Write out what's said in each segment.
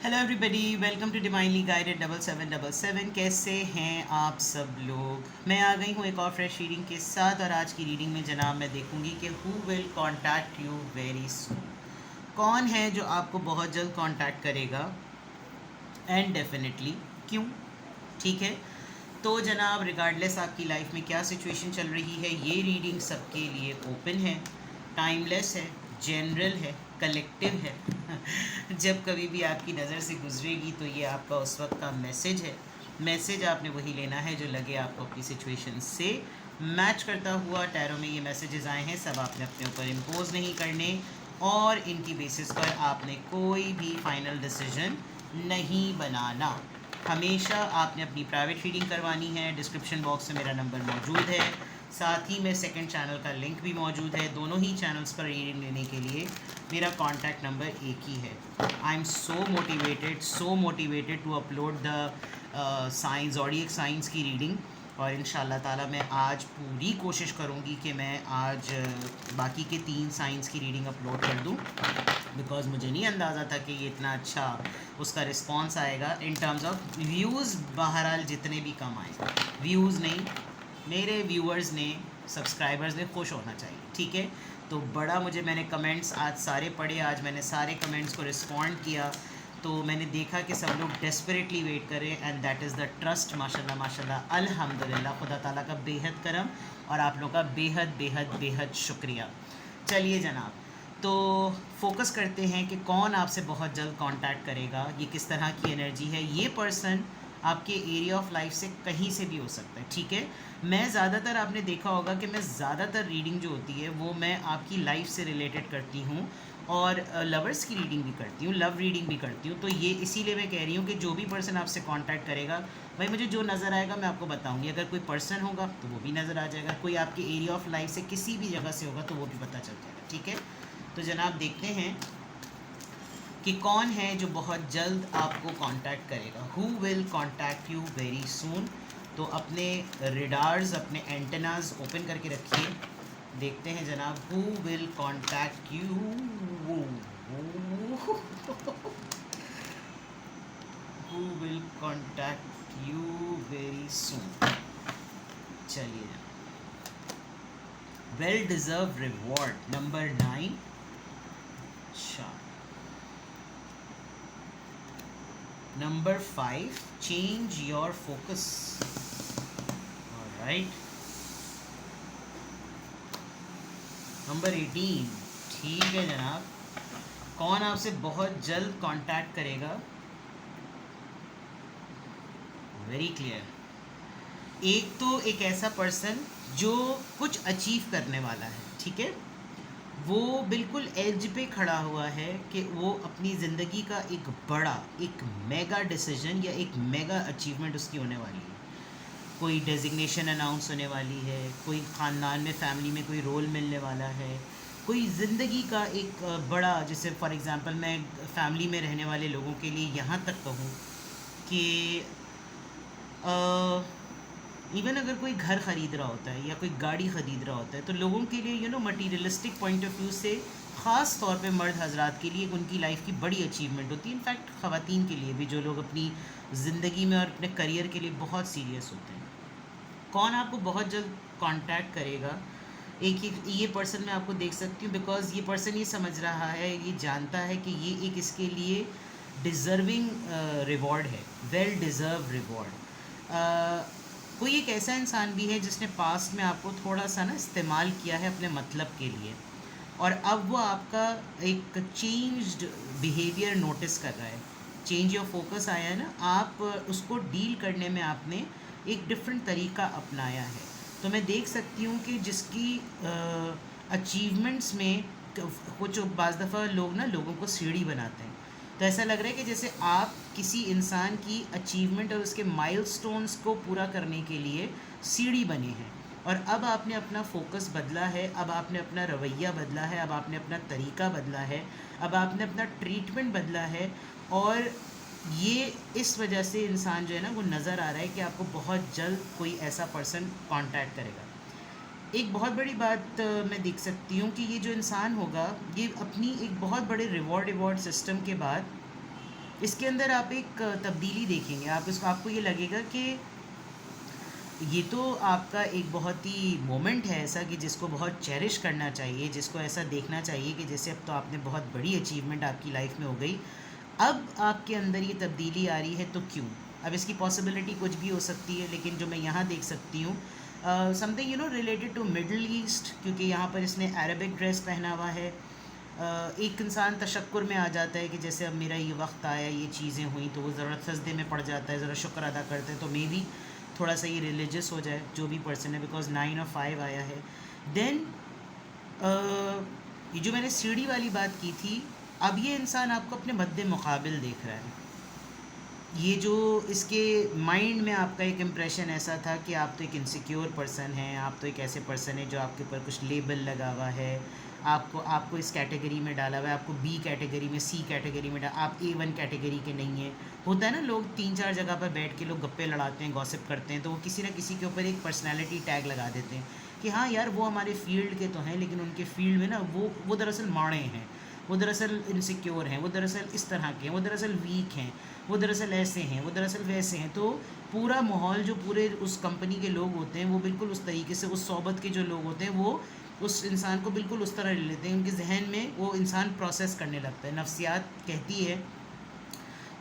Hello everybody, welcome to divinely guided 7777। कैसे हैं आप सब लोग। मैं आ गई हूँ एक और फ्रेश रीडिंग के साथ, और आज की रीडिंग में जनाब मैं देखूंगी कि who will contact you very सून। कौन है जो आपको बहुत जल्द कांटेक्ट करेगा, एंड डेफिनेटली क्यों। ठीक है, तो जनाब रिगार्डलेस आपकी लाइफ में क्या सिचुएशन चल रही है, ये रीडिंग सबके लिए ओपन है, टाइमलेस है, जनरल है, कलेक्टिव है। जब कभी भी आपकी नज़र से गुजरेगी तो ये आपका उस वक्त का मैसेज है। मैसेज आपने वही लेना है जो लगे आपको अपनी सिचुएशन से मैच करता हुआ। टैरो में ये मैसेजेस आए हैं, सब आपने अपने ऊपर इम्पोज नहीं करने, और इनकी बेसिस पर आपने कोई भी फाइनल डिसीजन नहीं बनाना। हमेशा आपने अपनी प्राइवेट रीडिंग करवानी है। डिस्क्रिप्शन बॉक्स में मेरा नंबर मौजूद है, साथ ही में सेकंड चैनल का लिंक भी मौजूद है। दोनों ही चैनल्स पर रीडिंग लेने के लिए मेरा कॉन्टैक्ट नंबर एक ही है। I am so motivated to upload the science ऑडियक साइंस की रीडिंग, और इंशाल्लाह ताला मैं आज पूरी कोशिश करूँगी कि मैं आज बाकी के 3 साइंस की रीडिंग अपलोड कर दूँ, बिकॉज़ मुझे नहीं अंदाज़ा था कि ये इतना अच्छा उसका रिस्पॉन्स आएगा इन टर्म्स ऑफ व्यूज़। बहरहाल जितने भी कम आए, व्यूज़ नहीं, मेरे व्यूअर्स ने, सब्सक्राइबर्स ने खुश होना चाहिए। ठीक है, तो बड़ा मैंने कमेंट्स आज सारे पढ़े, आज मैंने सारे कमेंट्स को रिस्पॉन्ड किया, तो मैंने देखा कि सब लोग डेस्परेटली वेट करें, and that is the trust. माशाल्लाह माशाल्लाह, अल्हम्दुलिल्लाह, खुदा ताला का बेहद करम, और आप लोग का बेहद बेहद बेहद शुक्रिया। चलिए जनाब, तो फोकस करते हैं कि कौन आपसे बहुत जल्द कांटेक्ट करेगा, ये किस तरह की एनर्जी है। ये पर्सन आपके एरिया ऑफ लाइफ से कहीं से भी हो सकता है। ठीक है, मैं ज़्यादातर, आपने देखा होगा कि मैं ज़्यादातर रीडिंग जो होती है वो मैं आपकी लाइफ से रिलेटेड करती हूँ, और लवर्स की रीडिंग भी करती हूँ, लव रीडिंग भी करती हूँ। तो ये इसीलिए मैं कह रही हूँ कि जो भी पर्सन आपसे कांटेक्ट करेगा, भाई मुझे जो नज़र आएगा मैं आपको बताऊँगी। अगर कोई पर्सन होगा तो वो भी नज़र आ जाएगा, कोई आपके एरिया ऑफ लाइफ से किसी भी जगह से होगा तो वो भी पता चल जाएगा। ठीक है, तो जनाब देखते हैं कि कौन है जो बहुत जल्द आपको कांटेक्ट करेगा। Who will contact you very सून। तो अपने रेडार्स, अपने एंटेनाज ओपन करके रखिए। देखते हैं जनाब, who will contact you, who will contact you very सून। चलिए जनाब, वेल डिजर्व रिवॉर्ड नंबर 9। अच्छा, number 5, change your focus. Alright, number 18। ठीक है जनाब, कौन आपसे बहुत जल्द कांटेक्ट करेगा। Very clear. एक तो एक ऐसा पर्सन जो कुछ अचीव करने वाला है। ठीक है, वो बिल्कुल एज पे खड़ा हुआ है कि वो अपनी ज़िंदगी का एक बड़ा, एक मेगा डिसीजन या एक मेगा अचीवमेंट उसकी होने वाली है। कोई डेजिग्नेशन अनाउंस होने वाली है, कोई ख़ानदान में, फैमिली में कोई रोल मिलने वाला है, कोई ज़िंदगी का एक बड़ा, जैसे फॉर एग्ज़ाम्पल मैं फैमिली में रहने वाले लोगों के लिए यहाँ तक कहूँ कि इवन अगर कोई घर ख़रीद रहा होता है या कोई गाड़ी ख़रीद रहा होता है, तो लोगों के लिए मटीरियलिस्टिक पॉइंट ऑफ व्यू से, ख़ास तौर पे मर्द हजरात के लिए उनकी लाइफ की बड़ी अचीवमेंट होती है। इनफैक्ट ख़वातीन के लिए भी, जो लोग अपनी ज़िंदगी में और अपने करियर के लिए बहुत सीरियस होते हैं। कौन आपको बहुत जल्द कांटेक्ट करेगा, एक ये पर्सन मैं आपको देख सकती हूँ, बिकॉज़ ये पर्सन ये समझ रहा है, ये जानता है कि ये एक इसके लिए डिज़र्विंग रिवॉर्ड है, वेल डिज़र्व रिवॉर्ड। कोई एक ऐसा इंसान भी है जिसने पास्ट में आपको थोड़ा सा ना इस्तेमाल किया है अपने मतलब के लिए, और अब वो आपका एक चेंज्ड बिहेवियर नोटिस कर रहा है। चेंज योर फोकस आया है ना, आप उसको डील करने में आपने एक डिफरेंट तरीका अपनाया है। तो मैं देख सकती हूँ कि जिसकी अचीवमेंट्स में कुछ बाज़ दफ़ा लोग ना लोगों को सीढ़ी बनाते हैं, तो ऐसा लग रहा है कि जैसे आप किसी इंसान की अचीवमेंट और उसके माइलस्टोन्स को पूरा करने के लिए सीढ़ी बने हैं, और अब आपने अपना फोकस बदला है, अब आपने अपना रवैया बदला है, अब आपने अपना तरीका बदला है, अब आपने अपना ट्रीटमेंट बदला है, और ये इस वजह से इंसान जो है ना, वो नज़र आ रहा है कि आपको बहुत जल्द कोई ऐसा पर्सन कांटेक्ट करेगा। एक बहुत बड़ी बात मैं देख सकती हूँ कि ये जो इंसान होगा, ये अपनी एक बहुत बड़े रिवॉर्ड सिस्टम के बाद इसके अंदर आप एक तब्दीली देखेंगे, आपको ये लगेगा कि ये तो आपका एक बहुत ही मोमेंट है ऐसा कि जिसको बहुत चेरिश करना चाहिए, जिसको ऐसा देखना चाहिए कि जैसे अब तो आपने बहुत बड़ी अचीवमेंट आपकी लाइफ में हो गई। अब आपके अंदर ये तब्दीली आ रही है तो क्यों? अब इसकी पॉसिबिलिटी कुछ भी हो सकती है, लेकिन जो मैं यहाँ देख सकती हूँ something related to Middle East, क्योंकि यहाँ पर इसने अरबिक ड्रेस पहना हुआ है। एक इंसान तशक्कुर में आ जाता है कि जैसे अब मेरा ये वक्त आया, ये चीज़ें हुई, तो वो ज़रा सजदे में पड़ जाता है, ज़रा शुक्र अदा करते हैं, तो मे बी थोड़ा सा ये रिलीजियस हो जाए जो भी पर्सन है, बिकॉज 9 और 5 आया है। देन ये जो मैंने सीढ़ी वाली बात की थी, अब ये इंसान आपको अपने मद्दे मुकाबिल देख रहा है। ये जो इसके माइंड में आपका एक इम्प्रेशन ऐसा था कि आप तो एक इनसिक्योर पर्सन हैं, आप तो एक ऐसे पर्सन है जो आपके ऊपर कुछ लेबल लगा हुआ है, आपको इस कैटेगरी में डाला हुआ है, आपको बी कैटेगरी में, सी कैटेगरी में आप A1 कैटेगरी के नहीं हैं। होता है ना, लोग 3-4 जगह पर बैठ के लोग गप्पे लड़ाते हैं, गॉसिप करते हैं, तो वो किसी ना किसी के ऊपर एक पर्सनैलिटी टैग लगा देते हैं कि हाँ यार वो हमारे फील्ड के तो हैं, लेकिन उनके फील्ड में ना वो दरअसल माड़े हैं, वो दरअसल इनसिक्योर हैं, वो दरअसल इस तरह के हैं, वो दरअसल वीक हैं, वो दरअसल ऐसे हैं, वो दरअसल वैसे हैं। तो पूरा माहौल जो पूरे उस कंपनी के लोग होते हैं वो बिल्कुल उस तरीके से, उस सोबत के जो लोग होते हैं वो उस इंसान को बिल्कुल उस तरह ले लेते हैं। उनके जहन में वो इंसान प्रोसेस करने लगता है। नफ्सियात कहती है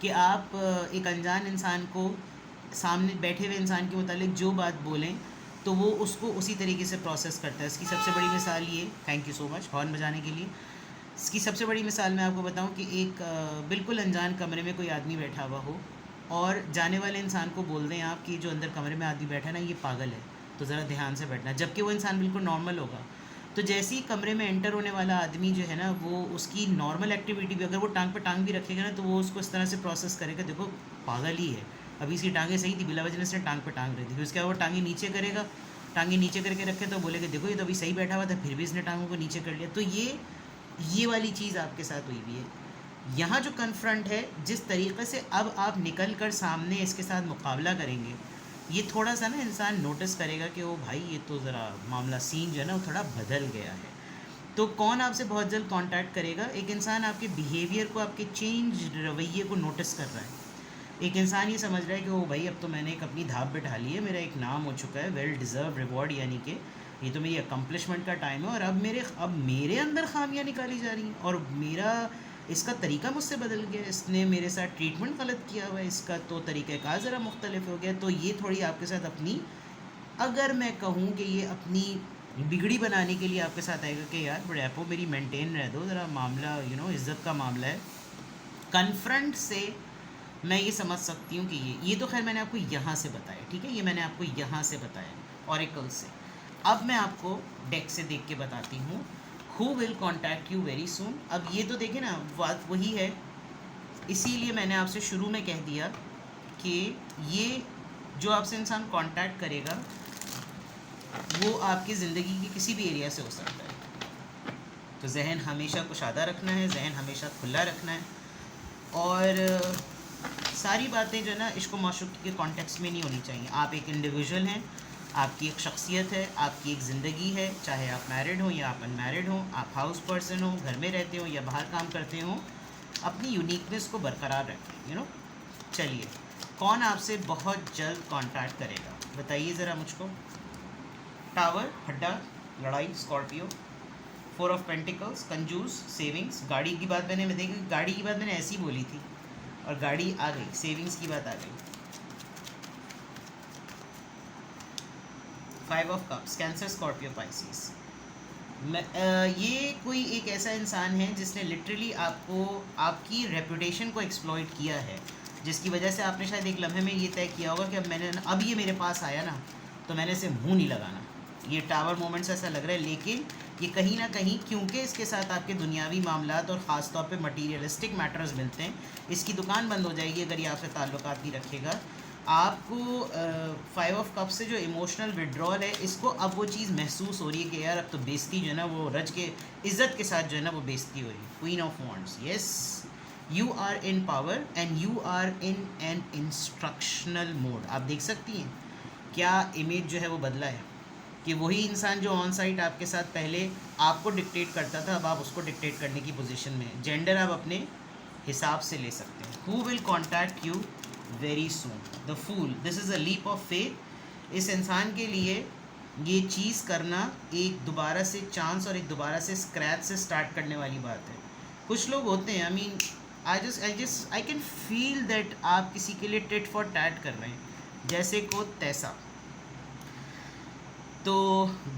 कि आप एक अनजान इंसान को सामने बैठे हुए इंसान के मुतालिक जो बात बोलें तो वो उसको उसी तरीके से प्रोसेस करता है। इसकी सबसे बड़ी मिसाल ये, thank you so much horn बजाने के लिए। इसकी सबसे बड़ी मिसाल मैं आपको बताऊं कि एक बिल्कुल अनजान कमरे में कोई आदमी बैठा हुआ हो और जाने वाले इंसान को बोल दें आप कि जो अंदर कमरे में आदमी बैठा है ना, ये पागल है, तो ज़रा ध्यान से बैठना, जबकि वो इंसान बिल्कुल नॉर्मल होगा। तो जैसे ही कमरे में एंटर होने वाला आदमी जो है ना, वो उसकी नॉर्मल एक्टिविटी भी, अगर वो टांग पे टांग भी रखेगा ना, तो वो उसको इस तरह से प्रोसेस करेगा, देखो पागल ही है, अभी इसकी टांगें सही थी, बिला वजह से टांग पे टांग रही थी। फिर उसके बाद वो टांगें नीचे करेगा, टांगें नीचे करके रखे तो बोलेगा देखो ये तो अभी सही बैठा हुआ था, फिर भी इसने टांगों को नीचे कर लिया। तो ये वाली चीज़ आपके साथ हुई हुई है। यहाँ जो कन्फ्रंट है, जिस तरीक़े से अब आप निकल कर सामने इसके साथ मुकाबला करेंगे, ये थोड़ा सा ना इंसान नोटिस करेगा कि ओ भाई ये तो ज़रा मामला सीन जो है ना वो थोड़ा बदल गया है। तो कौन आपसे बहुत जल्द कांटेक्ट करेगा? एक इंसान आपके बिहेवियर को, आपके चेंज रवैये को नोटिस कर रहा है। एक इंसान ये समझ रहा है कि ओ भाई अब तो मैंने एक अपनी धाप बिठा ली है, मेरा एक नाम हो चुका है, वेल डिज़र्व रिवॉर्ड, यानी कि ये तो मेरी अकम्पलिशमेंट का टाइम है और अब मेरे अंदर खामियां निकाली जा रही हैं और मेरा इसका तरीका मुझसे बदल गया, इसने मेरे साथ ट्रीटमेंट गलत किया हुआ है, इसका तो तरीक़ाकार ज़रा मुख्तलिफ हो गया। तो ये थोड़ी आपके साथ अपनी, अगर मैं कहूँ कि ये अपनी बिगड़ी बनाने के लिए आपके साथ आएगा कि यार रैपो मेरी मेंटेन रह दो ज़रा, मामला इज़्ज़त का मामला है। कन्फ्रंट से मैं ये समझ सकती हूँ कि ये तो खैर मैंने आपको यहाँ से बताया, ठीक है, ये मैंने आपको यहाँ से बताया ऑरेकल से। अब मैं आपको डेक से देख के बताती हूँ who will contact you very सून। अब ये तो देखें ना, बात वही है, इसीलिए मैंने आपसे शुरू में कह दिया कि ये जो आपसे इंसान कांटेक्ट करेगा वो आपकी ज़िंदगी के किसी भी एरिया से हो सकता है। तो जहन हमेशा कुशादा रखना है, जहन हमेशा खुला रखना है, और सारी बातें जो है ना इश्क व माशूक़ी के कॉन्टेक्स्ट में नहीं होनी चाहिए। आप एक इंडिविजुअल हैं, आपकी एक शख्सियत है, आपकी एक ज़िंदगी है, चाहे आप मैरिड हों या आप अनमैरिड हों, आप हाउस पर्सन हो, घर में रहते हो या बाहर काम करते हो, अपनी यूनिकनेस को बरकरार रखें। चलिए, कौन आपसे बहुत जल्द कांटेक्ट करेगा बताइए ज़रा मुझको। टावर, हड्डा, लड़ाई, स्कॉर्पियो, 4 ऑफ पेंटिकल्स, कंजूस, सेविंग्स। गाड़ी की बात मैं देखी, गाड़ी की बात मैंने ऐसी बोली थी और गाड़ी आ गई, सेविंग्स की बात आ गई। 5 of cups, cancer, Scorpio, Pisces. ये कोई एक ऐसा इंसान है जिसने लिटरली आपको, आपकी रेपुटेशन को एक्सप्लॉइट किया है, जिसकी वजह से आपने शायद एक लम्हे में ये तय किया होगा कि अब ये मेरे पास आया ना तो मैंने इसे मुंह नहीं लगाना। ये टावर मोमेंट्स ऐसा लग रहा है, लेकिन ये कहीं ना कहीं, क्योंकि इसके साथ आपके दुनियावी मामलात और ख़ास तौर पे मटीरियलिस्टिक मैटर्स मिलते हैं, इसकी दुकान बंद हो जाएगी अगर ये आपसे ताल्लुकात नहीं रखेगा। आपको 5 ऑफ कप से जो इमोशनल विड्रॉल है, इसको अब वो चीज़ महसूस हो रही है कि यार अब तो बेइज्जती जो है ना वो रज के इज़्ज़त के साथ जो है ना वो बेइज्जती हो रही है। Queen of wands, yes, you are in power and you are in an instructional mode. आप देख सकती हैं क्या इमेज जो है वो बदला है, कि वही इंसान जो ऑन साइट आपके साथ पहले आपको डिक्टेट करता था, अब आप उसको डिक्टेट करने की पोजीशन में। जेंडर आप अपने हिसाब से ले सकते हैं। Who will contact you very soon? The fool, this is a leap of faith. इस इंसान के लिए ये चीज़ करना एक दोबारा से चांस और एक दोबारा से स्क्रैच से स्टार्ट करने वाली बात है। कुछ लोग होते हैं, आई कैन फील दैट आप किसी के लिए टिट फॉर टैट कर रहे हैं, जैसे को तैसा। तो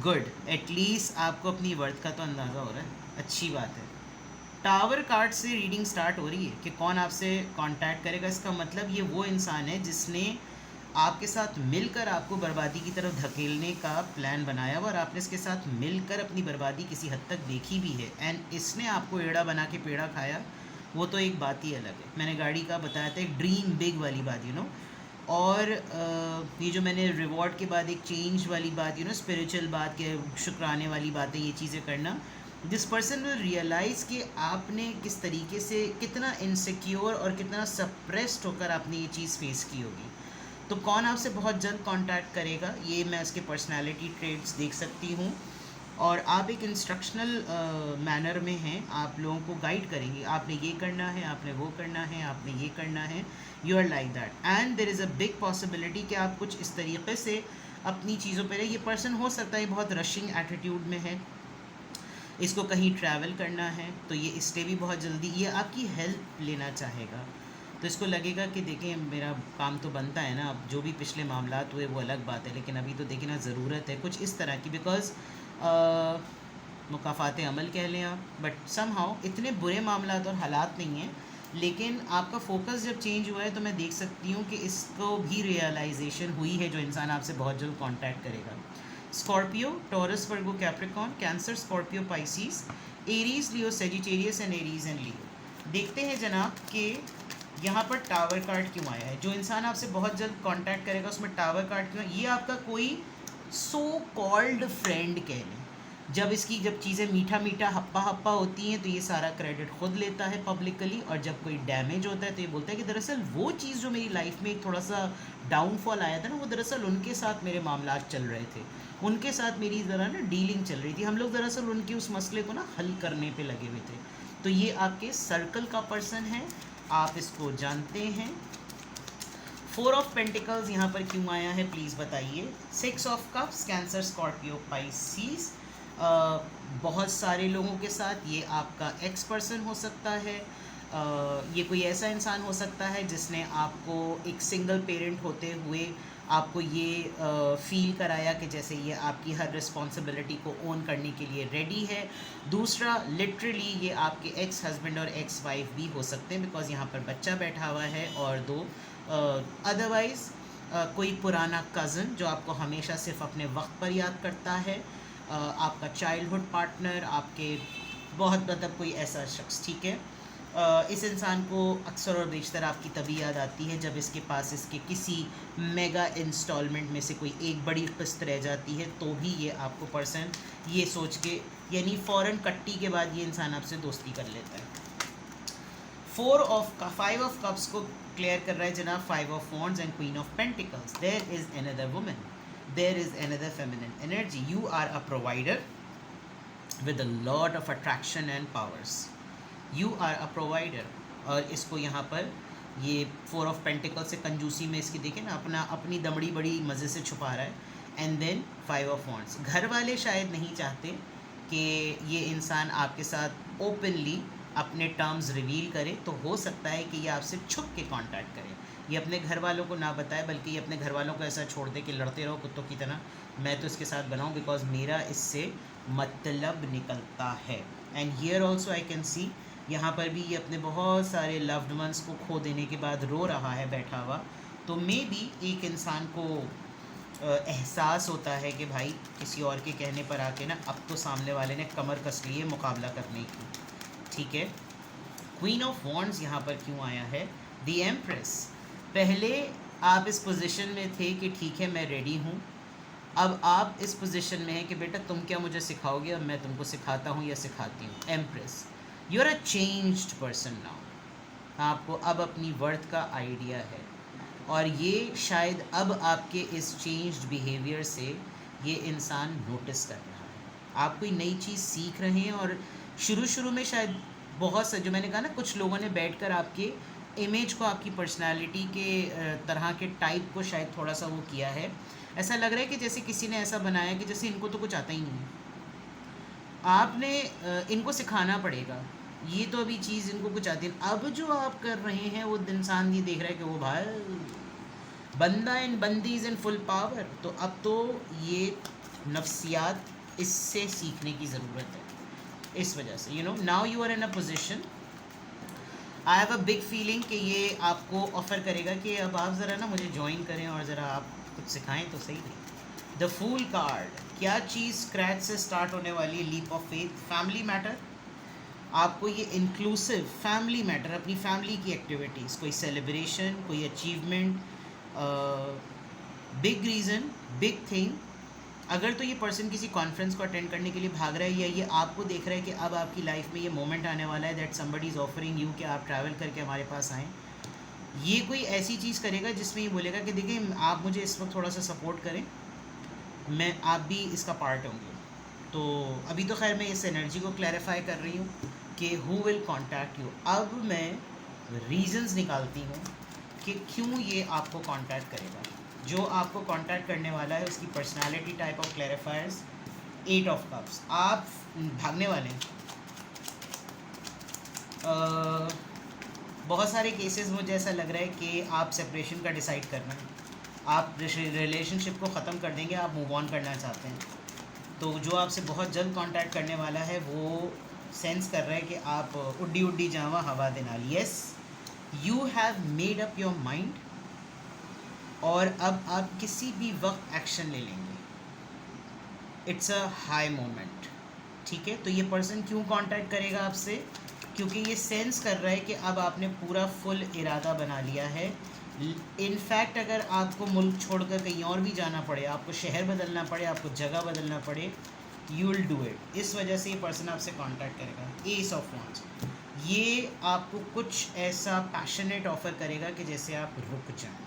गुड, एटलीस्ट आपको अपनी वर्थ का तो अंदाज़ा हो रहा है, अच्छी बात है। टावर कार्ड से रीडिंग स्टार्ट हो रही है कि कौन आपसे कांटेक्ट करेगा। इसका मतलब ये वो इंसान है जिसने आपके साथ मिलकर आपको बर्बादी की तरफ धकेलने का प्लान बनाया हुआ, और आपने इसके साथ मिलकर अपनी बर्बादी किसी हद तक देखी भी है, एंड इसने आपको एड़ा बना के पेड़ा खाया, वो तो एक बात ही अलग है। मैंने गाड़ी का बताया था, एक ड्रीम बिग वाली बात, और ये जो मैंने रिवॉर्ड के बाद एक चेंज वाली बात, स्पिरिचुअल बात के शुक्राने वाली बातें, ये चीज़ें करना, दिस पर्सन विल रियलाइज़ कि आपने किस तरीके से, कितना इनसिक्योर और कितना सप्रेस्ड होकर आपने ये चीज़ फेस की होगी। तो कौन आपसे बहुत जल्द कांटेक्ट करेगा, ये मैं उसके पर्सनालिटी ट्रेट्स देख सकती हूँ, और आप एक इंस्ट्रक्शनल मैनर में हैं, आप लोगों को गाइड करेंगे, आपने ये करना है, आपने वो करना है, आपने ये करना है, you are like that. And there is a big possibility कि आप कुछ इस तरीके से अपनी चीज़ों पर, ये पर्सन हो सकता है बहुत रशिंग एटीट्यूड में है, इसको कहीं ट्रैवल करना है, तो ये इसलिए भी बहुत जल्दी ये आपकी हेल्प लेना चाहेगा। तो इसको लगेगा कि देखें मेरा काम तो बनता है ना, अब जो भी पिछले मामलात हुए वो अलग बात है, लेकिन अभी तो देखिए ना ज़रूरत है कुछ इस तरह की, बिकॉज़ मुकाफ़ात अमल कह लें आप, बट समहाउ इतने बुरे मामलात और हालात नहीं हैं, लेकिन आपका फोकस जब चेंज हुआ है तो मैं देख सकती हूँ कि इसको भी रियलाइजेशन हुई है, जो इंसान आपसे बहुत जल्द कांटेक्ट करेगा। Scorpio, Taurus, Virgo, Capricorn, Cancer, Scorpio, Pisces, Aries, Leo, Sagittarius and Aries and Leo. देखते हैं जनाब कि यहाँ पर टावर कार्ड क्यों आया है। जो इंसान आपसे बहुत जल्द कांटेक्ट करेगा उसमें टावर कार्ड क्यों? ये आपका कोई सो कॉल्ड फ्रेंड कह लें। जब चीज़ें मीठा मीठा हप्पा हप्पा होती हैं तो ये सारा क्रेडिट खुद लेता है पब्लिकली, और जब कोई डैमेज होता है तो ये बोलता है कि दरअसल वो चीज़ जो मेरी लाइफ में एक थोड़ा सा डाउनफॉल आया था ना, वो दरअसल उनके साथ मेरे मामलात चल रहे थे, उनके साथ मेरी ज़रा ना डीलिंग चल रही थी, हम लोग दरअसल उनके उस मसले को ना हल करने पे लगे हुए थे। तो ये आपके सर्कल का पर्सन है, आप इसको जानते हैं। 4 ऑफ पेंटिकल्स यहाँ पर क्यों आया है प्लीज़ बताइए। 6 of cups, cancer, Scorpio, Pisces. बहुत सारे लोगों के साथ ये आपका एक्स पर्सन हो सकता है, ये कोई ऐसा इंसान हो सकता है जिसने आपको एक सिंगल पेरेंट होते हुए आपको ये फील कराया कि जैसे ये आपकी हर रिस्पॉन्सिबिलिटी को ओन करने के लिए रेडी है। दूसरा, लिटरली ये आपके एक्स हस्बैंड और एक्स वाइफ भी हो सकते हैं, बिकॉज़ यहाँ पर बच्चा बैठा हुआ है। और दो, अदरवाइज़ कोई पुराना कज़न जो आपको हमेशा सिर्फ अपने वक्त पर याद करता है, आपका चाइल्डहुड पार्टनर, आपके बहुत मतलब कोई ऐसा शख्स, ठीक है। इस इंसान को अक्सर और बेशतर आपकी तभी याद आती है जब इसके पास इसके किसी मेगा इंस्टॉलमेंट में से कोई एक बड़ी किस्त रह जाती है, तो भी ये आपको पर्सन ये सोच के, यानी फ़ौरन कट्टी के बाद ये इंसान आपसे दोस्ती कर लेता है। 5 ऑफ कप्स को क्लियर कर रहा है जनाब, 5 of wands and queen of pentacles. There is another woman, there is another feminine energy. You are a provider with a lot of attraction and powers. You are a provider, और इसको यहाँ पर ये 4 of pentacle से कंजूसी में इसकी देखें ना, अपनी दमड़ी बड़ी मज़े से छुपा रहा है। And then 5 of wands. घर वाले शायद नहीं चाहते कि ये इंसान आपके साथ ओपनली अपने टर्म्स रिवील करे, तो हो सकता है कि ये आपसे छुप के कांटेक्ट करे, ये अपने घर वालों को ना बताए, बल्कि ये अपने घर वालों को ऐसा छोड़ दे कि लड़ते रहो कुत्तों की तरह, मैं तो इसके साथ बनाऊँ बिकॉज मेरा इससे मतलब निकलता है। And here also I can see, यहाँ पर भी ये अपने बहुत सारे लव्ड वंस को खो देने के बाद रो रहा है बैठा हुआ। तो मे बी एक इंसान को एहसास होता है कि भाई किसी और के कहने पर आके ना अब तो सामने वाले ने कमर कस ली है मुकाबला करने की, ठीक है। क्वीन ऑफ वॉन्ड्स यहाँ पर क्यों आया है? The empress. पहले आप इस पोजीशन में थे कि ठीक है मैं रेडी हूँ, अब आप इस पोजीशन में हैं कि बेटा तुम क्या मुझे सिखाओगे, अब मैं तुमको सिखाता हूँ या सिखाती हूँ। Empress, you are a changed person now. आपको अब अपनी वर्थ का आइडिया है, और ये शायद अब आपके इस चेंज्ड बिहेवियर से ये इंसान नोटिस कर रहा है। आप कोई नई चीज़ सीख रहे हैं, और शुरू में शायद बहुत से जो मैंने कहा ना, कुछ लोगों ने बैठकर आपके इमेज को, आपकी पर्सनालिटी के तरह के टाइप को शायद थोड़ा सा वो किया है। ऐसा लग रहा है कि जैसे किसी ने ऐसा बनाया कि जैसे इनको तो कुछ आता ही नहीं है। आपने इनको सिखाना पड़ेगा, ये तो अभी चीज़ इनको कुछ आती है। अब जो आप कर रहे हैं वो इंसान ये देख रहा है कि वो भाई बंदा इन बंदी इज़ इन फुल पावर, तो अब तो ये नफ्सियात इससे सीखने की ज़रूरत है। इस वजह से now you are in a position, I have a big feeling कि ये आपको ऑफ़र करेगा कि अब आप ज़रा ना मुझे ज्वाइन करें और ज़रा आप कुछ सिखाएं तो सही नहीं। द फूल कार्ड, क्या चीज़ स्क्रैच से स्टार्ट होने वाली है? Leap of faith, family matter. आपको ये इंक्लूसिव फैमिली मैटर, अपनी फैमिली की एक्टिविटीज़, कोई सेलिब्रेशन, कोई achievement, big reason, big thing. अगर तो ये पर्सन किसी कॉन्फ्रेंस को अटेंड करने के लिए भाग रहा है, या ये आपको देख रहा है कि अब आपकी लाइफ में ये मोमेंट आने वाला है that somebody is offering you कि आप ट्रैवल करके हमारे पास आएँ, ये कोई ऐसी चीज़ करेगा जिसमें ये बोलेगा कि देखिए आप मुझे इस वक्त थोड़ा सा सपोर्ट करें, मैं आप भी इसका पार्ट होंगे। तो अभी तो खैर मैं इस एनर्जी को क्लैरिफाई कर रही हूँ कि हु विल कॉन्टैक्ट यू। अब मैं रीजंस निकालती हूँ कि क्यों ये आपको कॉन्टैक्ट करेगा। जो आपको कॉन्टैक्ट करने वाला है उसकी personality type of clarifiers, 8 of cups. आप भागने वाले हैं। बहुत सारे केसेस मुझे ऐसा लग रहा है कि आप सेपरेशन का डिसाइड करना है, आप रिलेशनशिप को ख़त्म कर देंगे, आप मूव ऑन करना चाहते हैं। तो जो आपसे बहुत जल्द कांटेक्ट करने वाला है वो सेंस कर रहा है कि आप उड्डी उड्डी जावा हवा दे नाल। Yes, you have made up your mind, और अब आप किसी भी वक्त एक्शन ले लेंगे। इट्स अ हाई मोमेंट, ठीक है। तो ये पर्सन क्यों कांटेक्ट करेगा आपसे? क्योंकि ये सेंस कर रहा है कि अब आपने पूरा फुल इरादा बना लिया है। इनफैक्ट अगर आपको मुल्क छोड़कर कहीं और भी जाना पड़े, आपको शहर बदलना पड़े, आपको जगह बदलना पड़े, यू विल डू इट। इस वजह से ये पर्सन आपसे कांटेक्ट करेगा। एस ऑफ वांड्स, ये आपको कुछ ऐसा पैशनेट ऑफ़र करेगा कि जैसे आप रुक जाएं।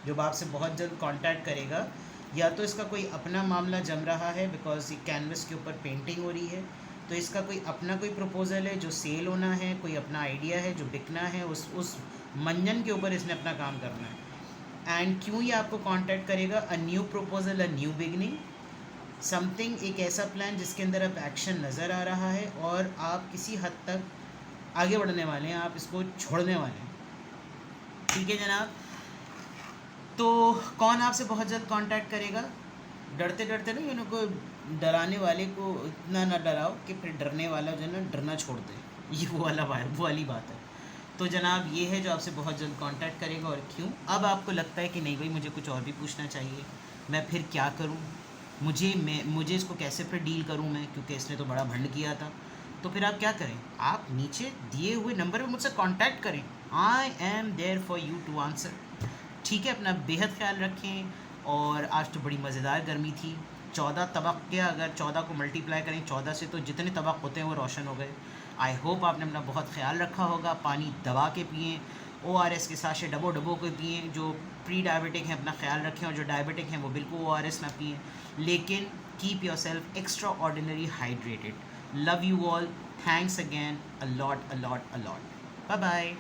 जब आपसे बहुत जल्द कांटेक्ट करेगा, या तो इसका कोई अपना मामला जम रहा है बिकॉज ये कैनवस के ऊपर पेंटिंग हो रही है, तो इसका कोई अपना कोई प्रपोज़ल है जो सेल होना है, कोई अपना आइडिया है जो बिकना है, उस मंजन के ऊपर इसने अपना काम करना है। एंड क्यों ये आपको कांटेक्ट करेगा? A new proposal, a new beginning, something, एक ऐसा प्लान जिसके अंदर अब एक्शन नज़र आ रहा है और आप किसी हद तक आगे बढ़ने वाले हैं, आप इसको छोड़ने वाले हैं, ठीक है जनाब। तो कौन आपसे बहुत जल्द कांटेक्ट करेगा? डरते डरते ना, को डराने वाले को इतना ना डराओ कि फिर डरने वाला जो है ना डरना छोड़ दे, ये वो वाली बात है। तो जनाब ये है जो आपसे बहुत जल्द कांटेक्ट करेगा। और क्यों? अब आपको लगता है कि नहीं भाई मुझे कुछ और भी पूछना चाहिए, मैं फिर क्या करूं, मुझे इसको कैसे फिर डील करूं मैं, क्योंकि इसने तो बड़ा भंड किया था। तो फिर आप क्या करें? आप नीचे दिए हुए नंबर पे मुझसे कांटेक्ट करें। I am there for you to answer, ठीक है। अपना बेहद ख्याल रखें। और आज तो बड़ी मज़ेदार गर्मी थी। 14 तबक के अगर 14 को मल्टीप्लाई करें 14 से, तो जितने तबक होते हैं वो रोशन हो गए। आई होप आपने अपना बहुत ख्याल रखा होगा। पानी दबा के पिएँ, ORS के साथ डबो डबो के पिएँ। जो प्री डायबिटिक हैं अपना ख्याल रखें, और जो डायबिटिक हैं वो बिल्कुल ORS ना पिएँ, लेकिन keep yourself extraordinary hydrated. Love you all, thanks again, a lot. Bye bye.